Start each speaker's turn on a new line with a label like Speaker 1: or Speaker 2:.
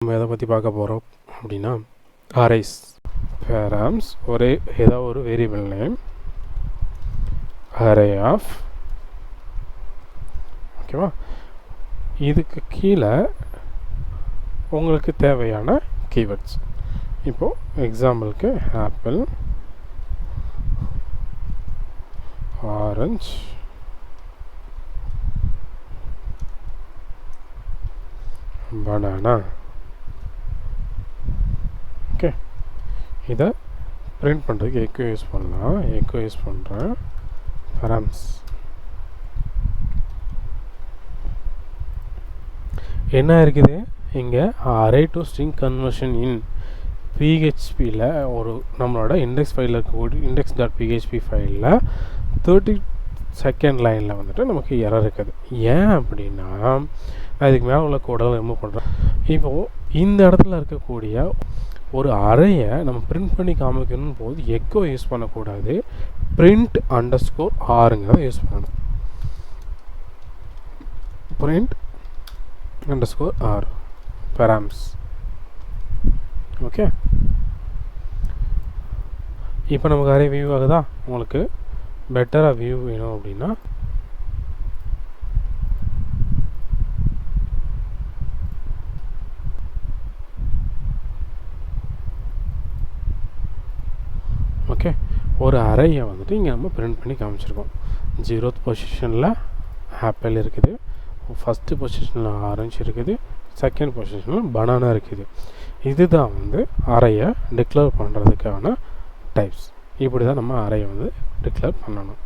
Speaker 1: நம்ம எதை பற்றி பார்க்க போகிறோம் அப்படின்னா அரேஸ் பேராம்ஸ் ஒரே ஏதாவது ஒரு வேரியபிள் நேம் அரே ஆஃப் ஓகேவா. இதுக்கு கீழே உங்களுக்கு தேவையான கீவேர்ட்ஸ். இப்போது எக்ஸாம்பிளுக்கு ஆப்பிள், ஆரஞ்சு, பனானா. ஓகே, இதை பிரிண்ட் பண்ணுறதுக்கு எக்கோ யூஸ் பண்ணலாம். எக்கோ யூஸ் பண்ணுறேன் பராம்ஸ். என்ன இருக்குது இங்கே அரே டு ஸ்ட்ரிங் கன்வர்ஷன் இன் பிஹெச்பியில் ஒரு நம்மளோட இண்டெக்ஸ் ஃபைலில் இருக்கக்கூடிய index.php ஃபைலில் 32nd லைனில் வந்துட்டு நமக்கு எரர் இருக்குது. ஏன் அப்படின்னா நான் இதுக்கு மேலே உள்ள கோடெல்லாம் ரிமூவ் பண்ணுறேன். இப்போது இந்த இடத்துல இருக்கக்கூடிய ஒரு அறையை நம்ம பிரிண்ட் பண்ணி காமிக்கணும் போது எக்கோ யூஸ் பண்ணக்கூடாது, print _ rங்கிறத யூஸ் பண்ணணும். print _ r params. ஓகே, இப்போ நமக்கு அரே வியூ ஆகுதா. உங்களுக்கு பெட்டராக வியூ வேணும் அப்படின்னா ஓகே, ஒரு அறையை வந்துட்டு இங்கே நம்ம பிரிண்ட் பண்ணி காமிச்சிருக்கோம். 0th பொசிஷனில் ஆப்பிள் இருக்குது, ஃபஸ்ட்டு பொசிஷனில் ஆரஞ்சு இருக்குது, செகண்ட் பொசிஷனில் பனானா இருக்குது. இதுதான் வந்து அறையை டிக்ளேர் பண்ணுறதுக்கான டைப்ஸ். இப்படி தான் நம்ம அறையை வந்து டிக்ளேர் பண்ணணும்.